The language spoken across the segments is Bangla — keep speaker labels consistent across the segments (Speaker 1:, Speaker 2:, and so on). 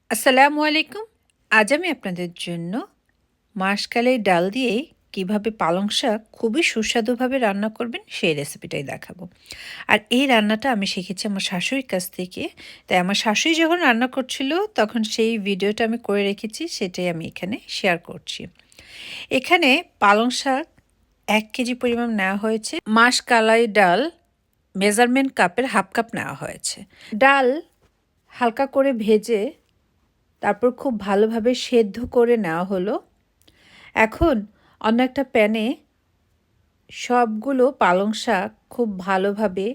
Speaker 1: আসসালামু আলাইকুম। আজ আমি আপনাদের জন্য মাসকালের ডাল দিয়ে কিভাবে পালং শাক খুবই সুস্বাদুভাবে রান্না করবেন সেই রেসিপিটাই দেখাবো। আর এই রান্নাটা আমি শিখেছি আমার শাশুড়ির কাছ থেকে। তাই আমার শাশুড়ি যখন রান্না করছিল তখন সেই ভিডিওটা আমি করে রেখেছি, সেটাই আমি এখানে শেয়ার করছি। এখানে পালং শাক ১ কেজি পরিমাণ নেওয়া হয়েছে। মাসকালাই ডাল মেজারমেন্ট কাপের হাফ কাপ নেওয়া হয়েছে। ডাল হালকা করে ভেজে তারপর খুব ভালোভাবে সেদ্ধ করে নেওয়া হলো। এখন অন্য একটা প্যানে সবগুলো পালং শাক খুব ভালোভাবে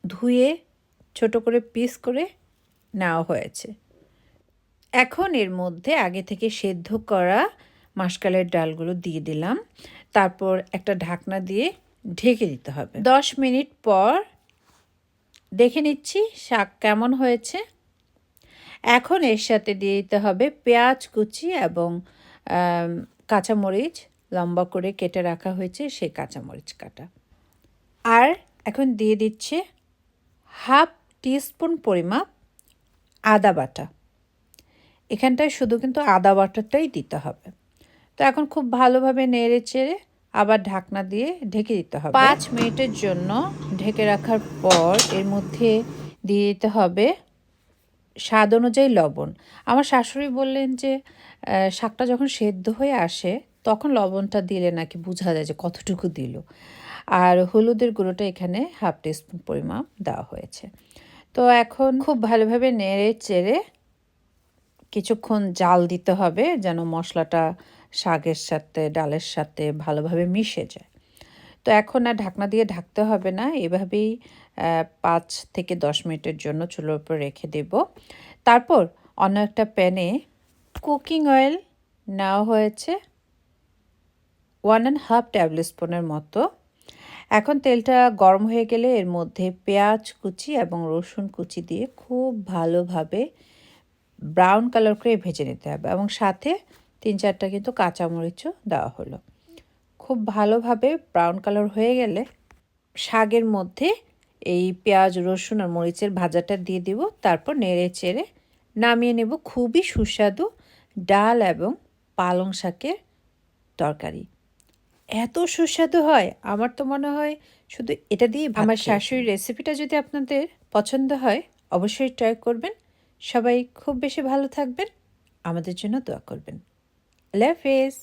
Speaker 1: ধুয়ে ছোট করে পিস করে নেওয়া হয়েছে। এখন এর মধ্যে আগে থেকে সেদ্ধ করা মাসকালের ডালগুলো দিয়ে দিলাম। তারপর একটা ঢাকনা দিয়ে ঢেকে দিতে হবে। 10 মিনিট পর দেখে নিচ্ছি শাক কেমন হয়েছে। এখন এর সাথে দিয়ে দিতে হবে পেঁয়াজ কুচি এবং কাঁচামরিচ লম্বা করে কেটে রাখা হয়েছে সেই কাঁচামরিচ কাটা। আর এখন দিয়ে দিচ্ছে হাফ টিস্পুন পরিমাপ আদা বাটা। এখানটায় শুধু কিন্তু আদা বাটাটাই দিতে হবে। তো এখন খুব ভালোভাবে নেড়ে চেড়ে আবার ঢাকনা দিয়ে ঢেকে দিতে হবে। 5 মিনিটের জন্য ঢেকে রাখার পর এর মধ্যে দিয়ে দিতে হবে স্বাদ অনুযায়ী লবণ। আমার শাশুড়ি বললেন যে শাকটা যখন সেদ্ধ হয়ে আসে তখন লবণটা দিলে নাকি বোঝা যায় যে কতটুকু দিল। আর হলুদের গুঁড়োটা এখানে হাফ টিস্পুন পরিমাণ দেওয়া হয়েছে। তো এখন খুব ভালোভাবে নেড়ে চেড়ে কিছুক্ষণ জাল দিতে হবে যেন মশলাটা শাকের সাথে ডালের সাথে ভালোভাবে মিশে যায়। তো এখন আর ঢাকনা দিয়ে ঢাকতে হবে না, এভাবেই 5 থেকে 10 মিনিটের জন্য চুলোর উপর রেখে দেব। তারপর অন্য একটা প্যানে কুকিং অয়েল নেওয়া হয়েছে 1.5 টেবিল স্পুনের মতো। এখন তেলটা গরম হয়ে গেলে এর মধ্যে পেঁয়াজ কুচি এবং রসুন কুচি দিয়ে খুব ভালোভাবে ব্রাউন কালার করে ভেজে নিতে হবে এবং সাথে 3-4টা কিন্তু কাঁচামরিচও দেওয়া হলো। খুব ভালোভাবে ব্রাউন কালার হয়ে গেলে শাকের মধ্যে এই পেঁয়াজ রসুন আর মরিচের ভাজাটা দিয়ে দিব। তারপর নেড়ে চেড়ে নামিয়ে নেব খুবই সুস্বাদু ডাল এবং পালং শাকের তরকারি। এত সুস্বাদু হয়, আমার তো মনে হয় শুধু এটা দিয়ে আমার শাশুড়ির রেসিপিটা যদি আপনাদের পছন্দ হয় অবশ্যই ট্রাই করবেন। সবাই খুব বেশি ভালো থাকবেন, আমাদের জন্য দোয়া করবেন। আল্লাহ হাফেজ।